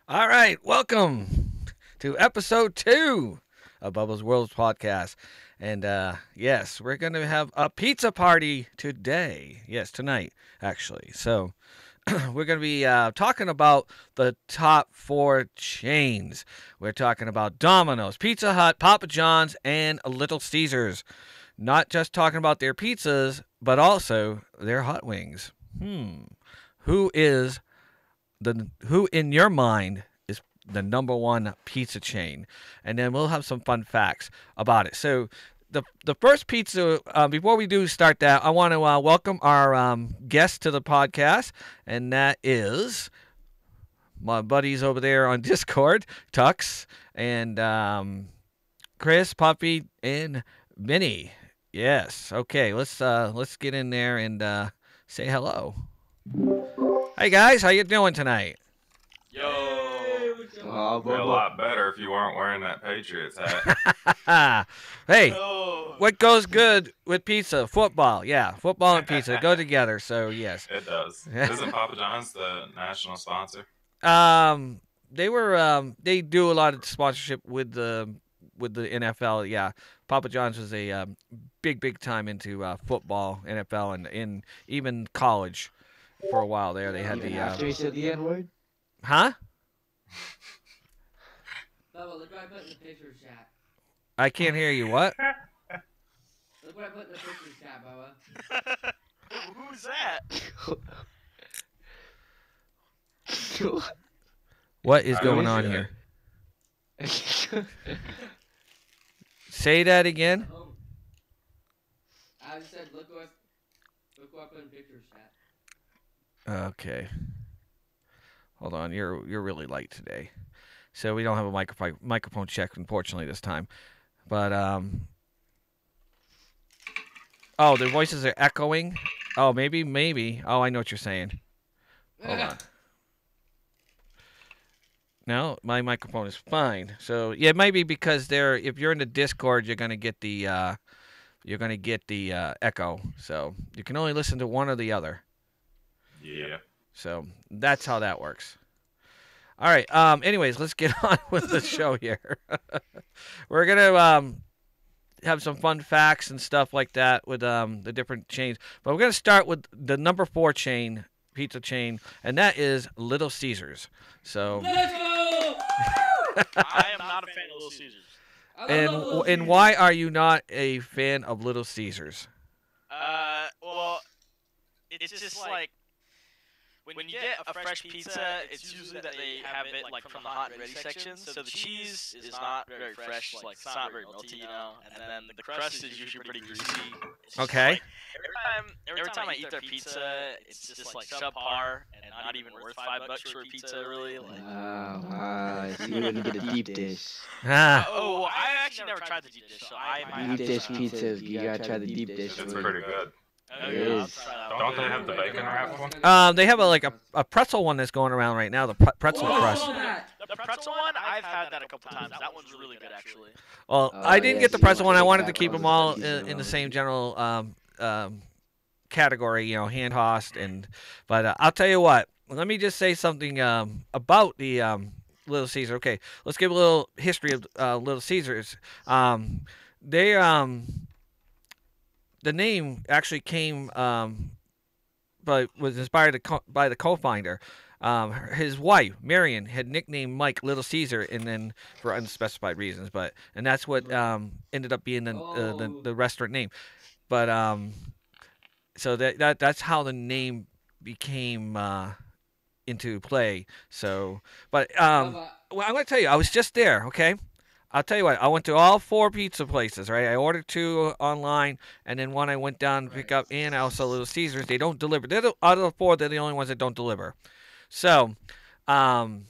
All right, welcome to episode 2 of Bubba's World podcast. And yes, we're going to have a pizza party today. Yes, tonight, actually. So we're going to be talking about the top 4 chains. We're talking about Domino's, Pizza Hut, Papa John's, and Little Caesars. Not just talking about their pizzas, but also their hot wings. Who is who in your mind is the number one pizza chain? And then we'll have some fun facts about it. So the first pizza, before we do start that, I want to welcome our guest to the podcast, and that is my buddies over there on Discord, Tux and Chris, Puppy, and Minnie. Yes. Okay. Let's get in there and say hello. Hey guys, how you doing tonight? Yo, be a lot better if you weren't wearing that Patriots hat. Hey, what goes good with pizza? Football. Yeah, football and pizza go together. So yes, It does. Isn't Papa John's the national sponsor? They do a lot of sponsorship with the NFL. Yeah, Papa John's was a big time into football, NFL, and in even college. For a while there, they had Even the. after he said the N-word? Huh? Bubba, look what I put in the picture chat. I can't hear you. What? Look what I put in the picture chat, Bubba. Who's that? What is going on here? Say that again. Oh. I just said, look what I put in the picture chat. Okay. Hold on. You're really light today, so we don't have a microphone check, unfortunately, this time. But oh, the voices are echoing. Oh, maybe. Oh, I know what you're saying. Hold on. No, my microphone is fine. So yeah, it might be because if you're in the Discord, you're gonna get the echo. So you can only listen to one or the other. Yeah. So that's how that works. All right. Anyways, let's get on with the show here. We're gonna have some fun facts and stuff like that with the different chains. But we're gonna start with the number 4 chain, pizza chain, and that is Little Caesars. So. Let's go! I am not a fan of Little Caesars. And why are you not a fan of Little Caesars? Well, it's just like when you get a fresh pizza, it's usually that they have it like from the hot and ready section. So the cheese is not very fresh, like it's not very melty, you know. And then the crust is usually pretty greasy. It's just Okay. like, every time I eat their pizza, it's just like subpar and not even worth $5 for a pizza, really. Like, You're gonna get a deep dish. Ah, oh, I actually never tried the deep dish, so I might have Deep to dish try it. pizza. You gotta try the deep dish. It's one. pretty good. Oh, It yeah, I'll is. try that one. Don't they have the bacon wrap one? they have a pretzel one that's going around right now. The pretzel Whoa, crust. The pretzel one, I've had that a couple times. That one's really good, actually. Well, Oh, I didn't yeah, get the so you pretzel want one. I to wanted to take keep that them one, all piece in of the it. same general category. You know, hand tossed and. But I'll tell you what. Let me just say something about the Little Caesar. Okay, let's give a little history of Little Caesars. They the name actually came but was inspired by the co-founder. His wife Marion had nicknamed Mike Little Caesar, and then for unspecified reasons, and that's what ended up being the restaurant name. But so that's how the name became into play. So, but well, I'm gonna tell you, I was just there. Okay. I'll tell you what. I went to all 4 pizza places, right? I ordered 2 online, and then one I went down to pick up, and also Little Caesars. They don't deliver. Out of the 4, they're the only ones that don't deliver. So, Because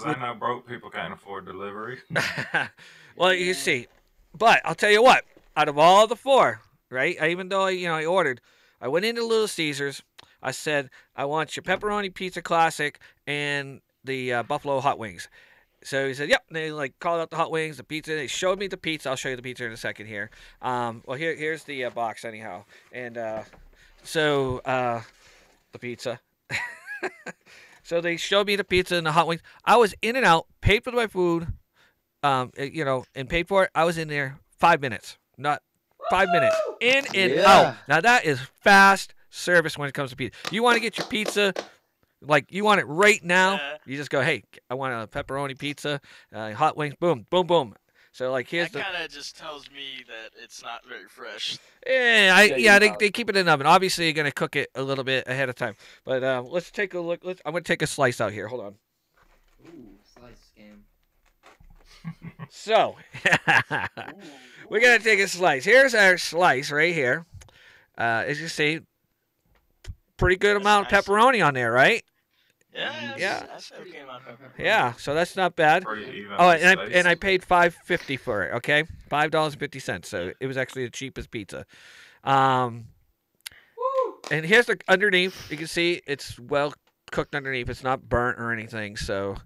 I know broke people can't afford delivery. well, you see, but I'll tell you what. Out of all the 4, right? Even though I ordered, I went into Little Caesars. I said, I want your pepperoni pizza classic and the buffalo hot wings. So he said, "Yep." And they called out the hot wings, the pizza. They showed me the pizza. I'll show you the pizza in a second here. Well, here's the box anyhow, and so the pizza. So they showed me the pizza and the hot wings. I was in and out, paid for my food, and paid for it. I was in there 5 minutes, not 5 minutes, in and Yeah. out. Now that is fast service when it comes to pizza. You want to get your pizza. You want it right now, Yeah. you just go, hey, I want a pepperoni pizza, hot wings, boom, boom, boom. So, here's That kind of just tells me that it's not very fresh. they keep it in the oven. Obviously, you're going to cook it a little bit ahead of time. But let's take a look. I'm going to take a slice out here. Hold on. Ooh, slice scam. So, we're going to take a slice. Here's our slice right here. As you see, pretty good That's amount nice. of pepperoni on there, right? Yeah. That's okay, my pepper. Yeah, so that's not bad. Pretty even Oh, and spaced. I paid $5.50 for it. Okay, $5.50. So it was actually the cheapest pizza. And here's the underneath. You can see it's well cooked underneath. It's not burnt or anything. So,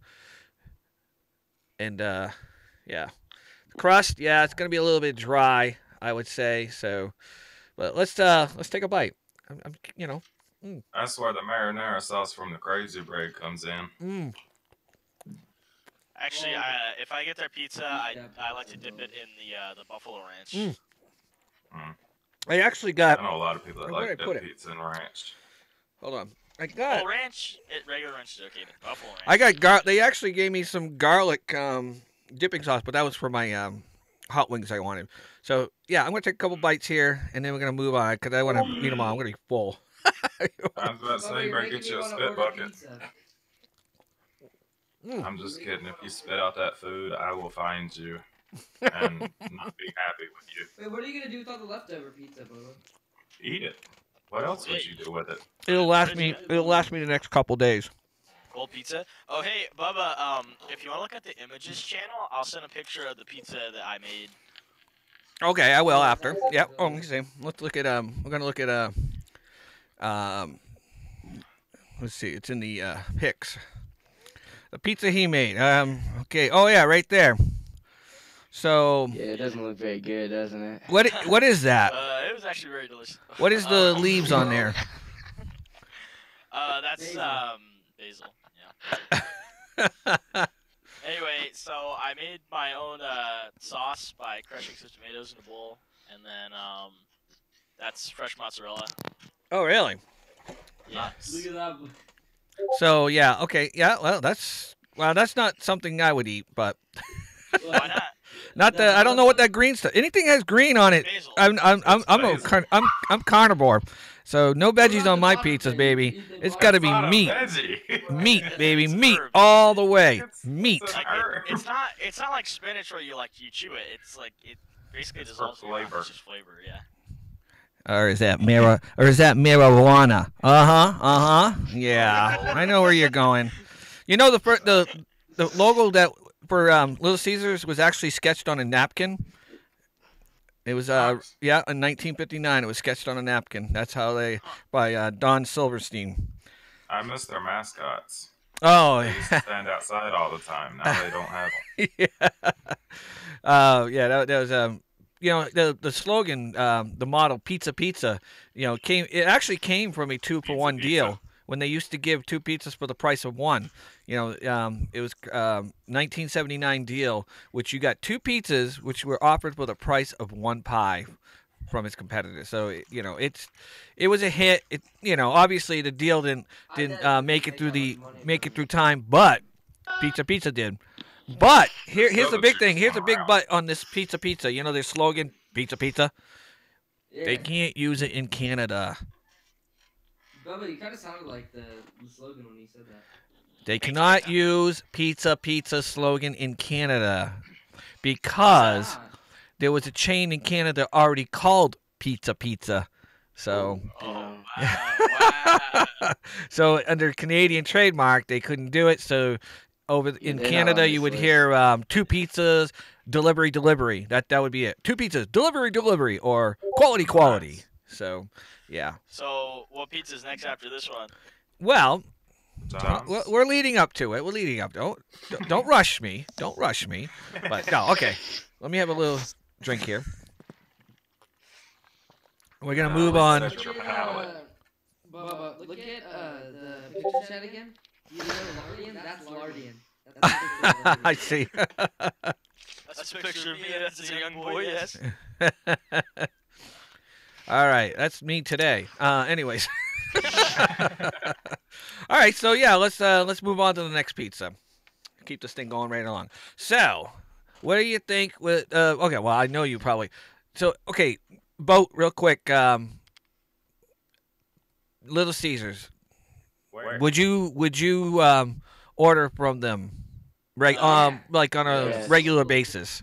and yeah, the crust. Yeah, it's gonna be a little bit dry, I would say. So, but let's take a bite. That's where the marinara sauce from the Crazy Bread comes in. Actually, if I get their pizza, I like to dip it in the buffalo ranch. I actually I got. know a lot of people that Where'd I like put that it? pizza and ranch. Hold on. I got. Ranch, regular ranch is okay, but buffalo ranch. I got They actually gave me some garlic dipping sauce, but that was for my hot wings I wanted. So yeah, I'm gonna take a couple bites here, and then we're gonna move on because I want to eat them all. I'm gonna be full. I was about to say, you better get you a spit bucket. I'm just kidding. If you spit out that food, I will find you and not be happy with you. Wait, what are you gonna do with all the leftover pizza, Bubba? Eat it. What else would you do with it? It'll last me the next couple days. Cold pizza. Oh, hey, Bubba. If you want to look at the images channel, I'll send a picture of the pizza that I made. Okay, I will after. Yep. Oh, let me see. Let's look at We're gonna look at let's see. It's in the pics. The pizza he made. Okay. Oh yeah, right there. So Yeah, it doesn't look very good, doesn't it? what is that? It was actually very delicious. What is the leaves on there? That's Basil. basil. Yeah. Anyway, so I made my own sauce by crushing some tomatoes in a bowl, and then that's fresh mozzarella. Oh, really? Yeah. Look at that. So yeah, okay, yeah. Well, that's not something I would eat, but Why not? not the. I don't know what that green stuff. Anything has green on it. Basil. I'm carnivore, so no veggies on my pizzas, baby. It's got to be Not a meat, veggie. meat, baby, It's meat herb. all the way, It's- meat. it's a Like, herb. it's not like spinach where you chew it. It's like it basically It's for dissolves in your mouth. flavor. It's just flavor, yeah. Or is that marijuana? Yeah, I know where you're going. You know the logo that for Little Caesars was actually sketched on a napkin. It was Nice. in 1959. It was sketched on a napkin. That's how they by Don Silverstein. I miss their mascots. Oh, They used to stand outside all the time. Now they don't have them. yeah. That was the slogan, the motto "Pizza Pizza." It actually came from a 2-for-1 Pizza. deal when they used to give 2 pizzas for the price of 1. It was 1979 deal, which you got 2 pizzas, which were offered for the price of 1 pie from its competitors. So it was a hit. Obviously the deal didn't make it through time, but Pizza did. But here's the big thing. Here's a big but on this Pizza. Their slogan, Pizza. Yeah. They can't use it in Canada. Bubba, you kind of sounded like the slogan when you said that. They cannot use Pizza slogan in Canada because Ah, there was a chain in Canada already called Pizza. So Oh, Yeah. wow. so under Canadian trademark they couldn't do it. So in they're not Canada on you this would list. hear 2 pizzas, delivery. That would be it. 2 pizzas, delivery, or quality. So yeah. So, what pizza's next after this one? Well, Tom's. we're leading up to it. We're leading up. Don't rush me. Don't rush me. But no, okay. Let me have a little drink here. We're gonna move on. That's your palate. Bubba, look at the picture chat again. You know Lardian? That's Lardian. That's a picture of I Lardian. see. That's a picture of me as a young boy, yes. All right, that's me today. Anyways. All right, so yeah, let's move on to the next pizza. Keep this thing going right along. So, what do you think? Okay, well, I know you probably. So, okay, Boat, real quick. Little Caesars. Where? Would you order from them, like on a Yes. regular basis?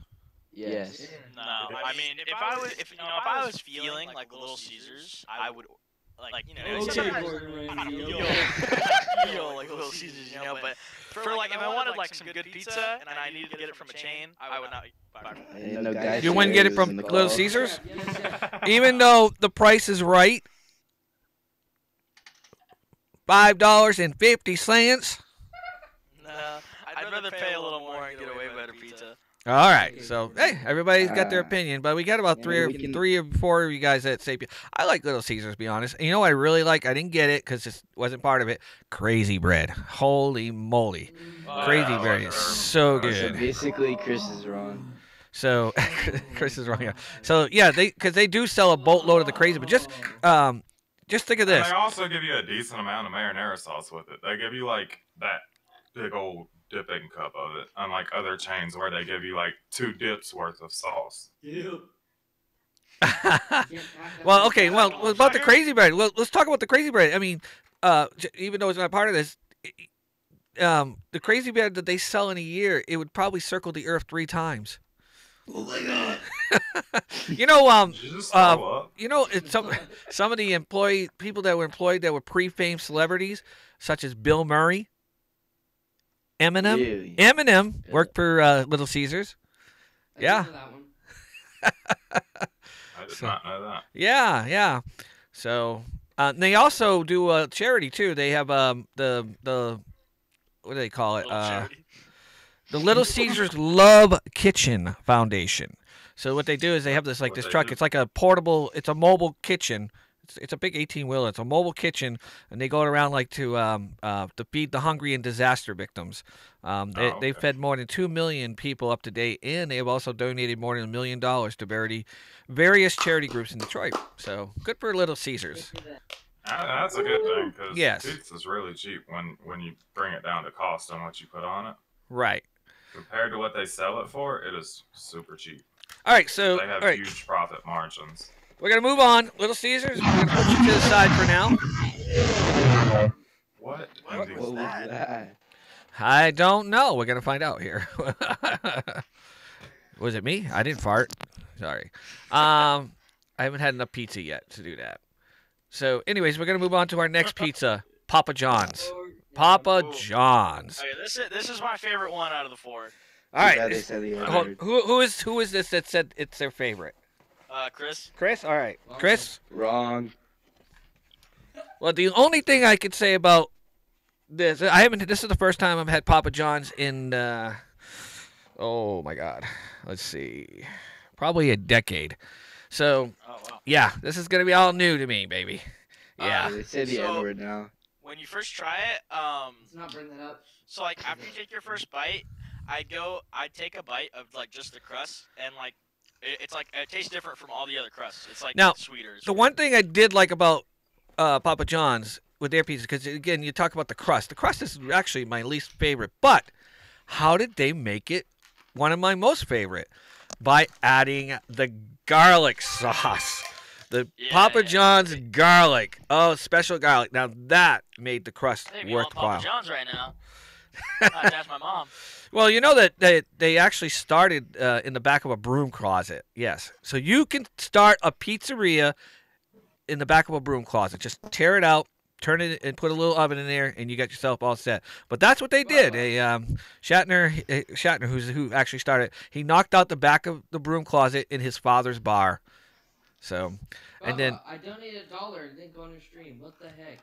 Yes. No, I mean, if I was feeling like Little Caesars, I would, Okay, sometimes- Gordon Ramsay. like Little Caesars, but for like, if I wanted like some good pizza and I needed to get it from a chain, I would not buy from I didn't know guys You wouldn't get it was from in the Little call. Caesars? Yes, yes. Even though the price is right, $5.50. No, I'd rather pay a little more and get a way better pizza. All right, so hey, everybody's got their opinion, but we got about Yeah, three or four of you guys that say I like Little Caesars. To be honest, and you know what I really like. I didn't get it because it wasn't part of it. Crazy bread, holy moly, crazy I bread like is her. so So good. basically, Chris is wrong. So Chris is wrong. Yeah. So yeah, because they do sell a boatload of the crazy, but just think of And this. they also give you a decent amount of marinara sauce with it. They give you like that big old dipping cup of it, unlike other chains where they give you like 2 dips worth of sauce. Well, okay. Well, about the crazy bread. Well, let's talk about the crazy bread. I mean, even though it's not part of this, the crazy bread that they sell in a year, it would probably circle the earth 3 times. Oh my god. You know, Did you just throw up? it's some of the people that were employed that were pre-fame celebrities, such as Bill Murray, Eminem. Really? Eminem worked for Little Caesars. I Yeah. didn't know that one. I did not know that. Yeah. So they also do a charity too. They have the what do they call it? Little charity. The Little Caesars Love Kitchen Foundation. So what they do is they have this What this they truck. do? It's like a portable. It's a mobile kitchen. it's a big 18-wheeler. It's a mobile kitchen, and they go around like to feed the hungry and disaster victims. They've Okay. fed more than 2 million people up to date, and they have also donated more than $1 million to various charity groups in Detroit. So good for Little Caesars. That's a good thing because Yes. pizza's really cheap when you bring it down to cost on what you put on it. Right. Compared to what they sell it for, it is super cheap. All right. So They have all right, huge profit margins. we're gonna move on. Little Caesars. We're gonna put you to the side for now. What? What What was that? that? I don't know. We're gonna find out here. Was it me? I didn't fart. Sorry. I haven't had enough pizza yet to do that. So, anyways, we're gonna move on to our next pizza, Papa John's. Papa Ooh. John's. Okay, this is my favorite one out of the four. All Too bad right. they said the Hold- N-word. who is this that said it's their favorite? Chris. Chris. All right. Chris. Wrong. Well, the only thing I could say about this, I haven't. This is the first time I've had Papa John's in. Oh my God. Let's see. Probably a decade. So Oh wow. yeah, this is gonna be all new to me, baby. Yeah. They said the So- N-word now. When you first try it, Let's not bring that up. so like after you take your first bite, I'd take a bite of like just the crust, and like it's like it tastes different from all the other crusts. It's like Now, sweeter. It's The weird. one thing I did like about Papa John's with their pizza, because again, you talk about the crust. The crust is actually my least favorite, but how did they make it one of my most favorite? By adding the garlic sauce. The Yeah, Papa yeah. John's garlic. Oh, special garlic. Now that made the crust Hey, we want worthwhile. Papa John's right now. I'd ask my mom. Well, you know that they actually started in the back of a broom closet. Yes. So you can start a pizzeria in the back of a broom closet. Just tear it out, turn it, and put a little oven in there, and you got yourself all set. But that's what they did. Shatner, who actually started, he knocked out the back of the broom closet in his father's bar. So, and then, Bubba, I donated $1 and didn't go on your stream. What the heck?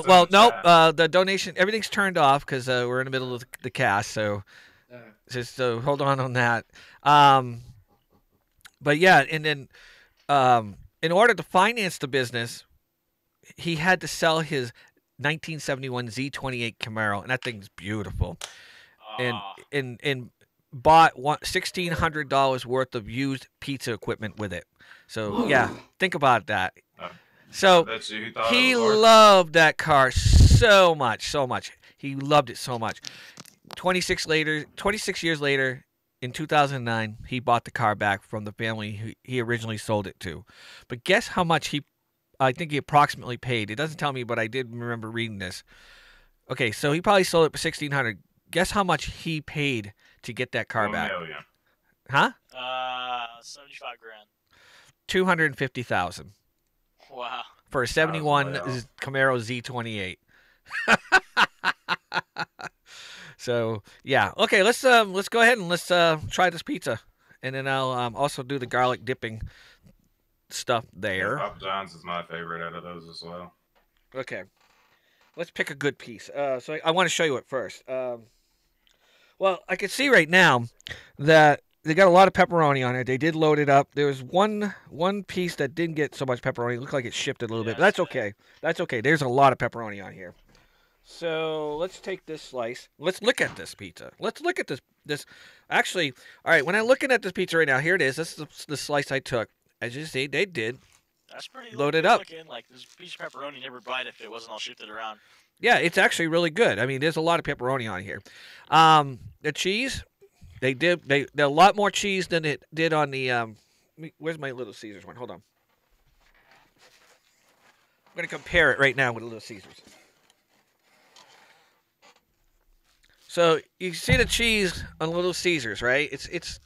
well, in the nope. chat. The donation, everything's turned off because we're in the middle of the cast. So. So hold on that. But yeah, and then in order to finance the business, he had to sell his 1971 Z28 Camaro, and that thing's beautiful. And Ah. and bought $1,600 worth of used pizza equipment with it. So yeah, think about that. So Bet you he thought he it was worth it. loved that car so much. He loved it so much. 26 years later, in 2009, he bought the car back from the family he originally sold it to. But guess how much I think he approximately paid. It doesn't tell me, but I did remember reading this. Okay, so he probably sold it for $1,600. Guess how much he paid to get that car 1 back? million. Huh? 75 grand. $250,000 Wow. for a 71 way off. Camaro Z28. So yeah, okay. Let's go ahead and let's try this pizza, and then I'll also do the garlic dipping stuff there. Papa John's is my favorite out of those as well. Okay, let's pick a good piece. So I want to show you it first. Well, I can see right now that they got a lot of pepperoni on it. They did load it up. There was one piece that didn't get so much pepperoni. It looked like it shifted a little bit, but that's okay. That's okay. There's a lot of pepperoni on here. So let's take this slice. Let's look at this pizza. Let's look at this. Actually, all right. When I'm looking at this pizza right now, here it is. This is the slice I took. As you see, they did. That's pretty Load it good up. Looking. Like this piece of pepperoni never bite if it wasn't all shifted around. Yeah, it's actually really good. I mean, there's a lot of pepperoni on here. The cheese, they a lot more cheese than it did on the. Where's my Little Caesars one? Hold on. I'm gonna compare it right now with Little Caesars. So you see the cheese on Little Caesars, right? It's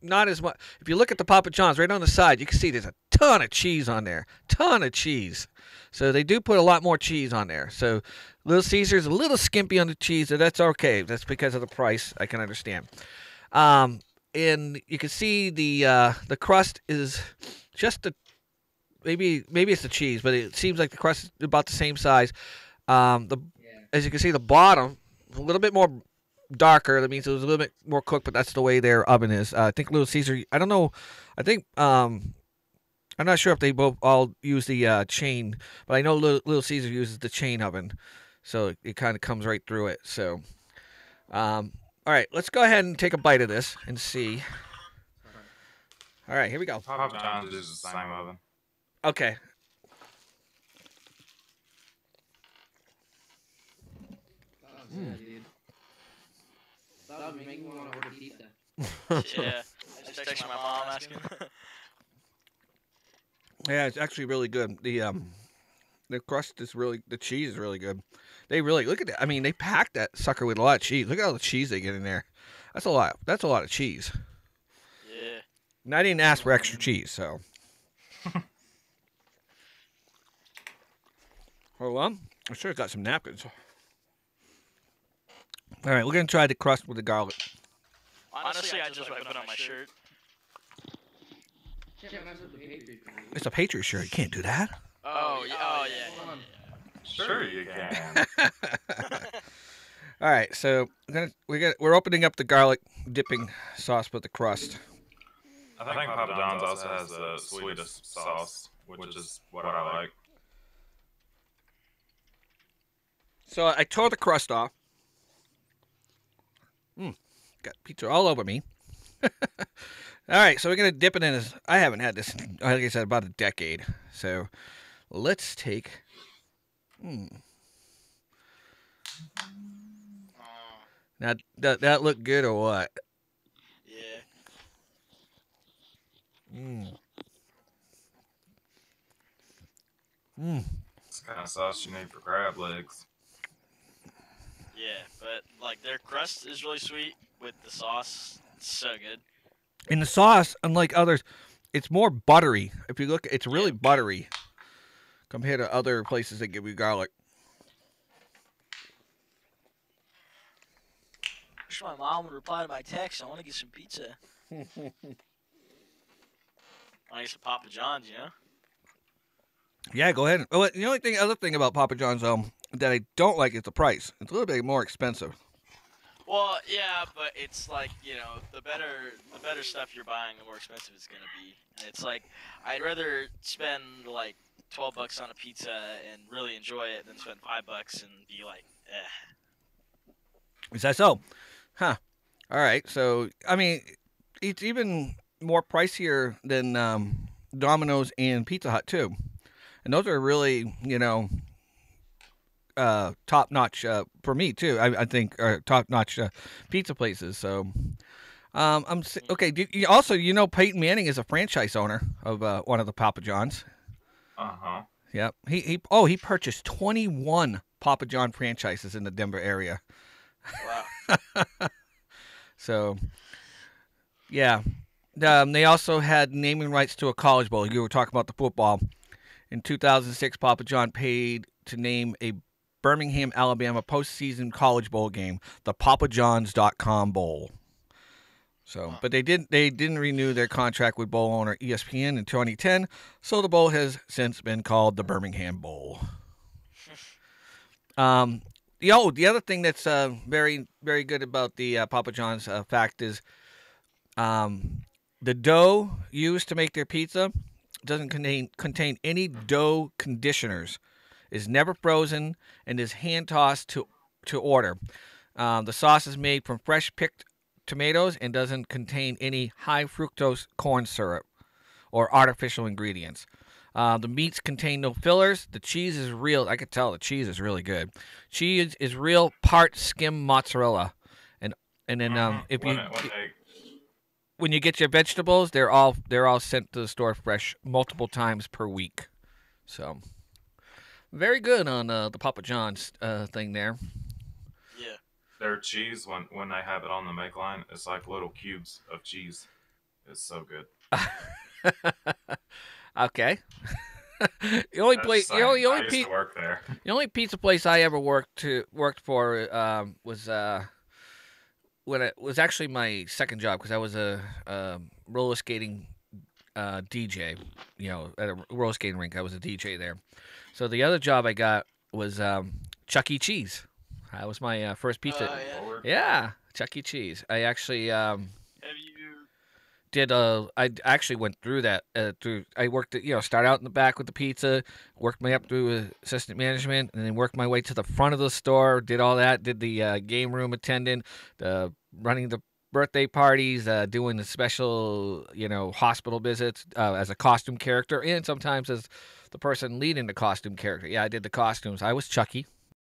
not as much. If you look at the Papa John's right on the side, you can see there's a ton of cheese on there. Ton of cheese. So they do put a lot more cheese on there. So Little Caesars a little skimpy on the cheese, but that's okay. That's because of the price. I can understand. And you can see the crust is just maybe it's the cheese, but it seems like the crust is about the same size. As you can see, the bottom a little bit more darker. That means it was a little bit more cooked, but that's the way their oven is. I think Little Caesar. I don't know. I think I'm not sure if they both all use the chain, but I know Little Caesar uses the chain oven, so it kind of comes right through it. So, all right, let's go ahead and take a bite of this and see. All right, here we go. Papa John's uses the same oven. Okay. Yeah, dude. That would make me want to order pizza. Yeah. I just texted my mom asking. Yeah, it's actually really good. The crust is the cheese is really good. They really look at that. I mean, they pack that sucker with a lot of cheese. Look at all the cheese they get in there. That's a lot. That's a lot of cheese. Yeah. And I didn't ask for extra cheese, so. Hold on. I should have got some napkins. All right, we're gonna try the crust with the garlic. Honestly, I just wipe it on my shirt. Can't mess with the Patriots. It's a Patriot shirt. You can't do that. Oh yeah. Hold on. Sure you can. All right, so we're opening up the garlic dipping sauce with the crust. I think Papa John's also has the sweetest sauce, which is what I like. So I tore the crust off. Got pizza all over me. All right, so we're gonna dip it in this. I haven't had this, like I said, about a decade. So let's take. Now, that look good or what? Yeah. It's the kind of sauce you need for crab legs. Yeah, but like their crust is really sweet with the sauce. It's so good. And the sauce, unlike others, it's more buttery. If you look, it's really buttery compared to other places that give you garlic. Wish my mom would reply to my text. I want to get some pizza. I want to get some Papa John's, you know? Yeah, go ahead. Oh, the other thing about Papa John's that I don't like is the price. It's a little bit more expensive. Well, yeah, but it's like, you know, the better stuff you're buying, the more expensive it's gonna be. And it's like, I'd rather spend like $12 on a pizza and really enjoy it than spend $5 and be like, eh. Is that so? Huh. All right. So, I mean, it's even more pricier than Domino's and Pizza Hut, too. And those are really, top-notch for me, too. I think are top-notch pizza places. So, okay. Peyton Manning is a franchise owner of one of the Papa John's. Uh-huh. Yep. He purchased 21 Papa John franchises in the Denver area. Wow. So, yeah. They also had naming rights to a college bowl. You were talking about the football. In 2006, Papa John paid to name a Birmingham, Alabama postseason college bowl game, the PapaJohns.com Bowl. So, but they didn't renew their contract with bowl owner ESPN in 2010. So the bowl has since been called the Birmingham Bowl. The other thing that's very, very good about the Papa John's fact is the dough used to make their pizza doesn't contain any dough conditioners, is never frozen, and is hand tossed to order. The sauce is made from fresh picked tomatoes and doesn't contain any high fructose corn syrup or artificial ingredients. The meats contain no fillers. The cheese is real. I could tell the cheese is really good. Cheese is real part skim mozzarella, and then when you get your vegetables, they're all sent to the store fresh multiple times per week. So very good on the Papa John's thing there. Yeah. Their cheese, when they have it on the make line, it's like little cubes of cheese. It's so good. Okay. The only place, I used to work there. The only pizza place I ever worked for was when it was actually my second job because I was a roller skating DJ. At a roller skating rink, I was a DJ there. So the other job I got was Chuck E. Cheese. That was my first pizza. Yeah. Yeah, Chuck E. Cheese. I actually Have you I actually went through that. I worked start out in the back with the pizza, worked my up through assistant management, and then worked my way to the front of the store. Did all that. Did the game room attendant, running the birthday parties, doing the special hospital visits as a costume character, and sometimes as the person leading the costume character. Yeah, I did the costumes. I was Chucky.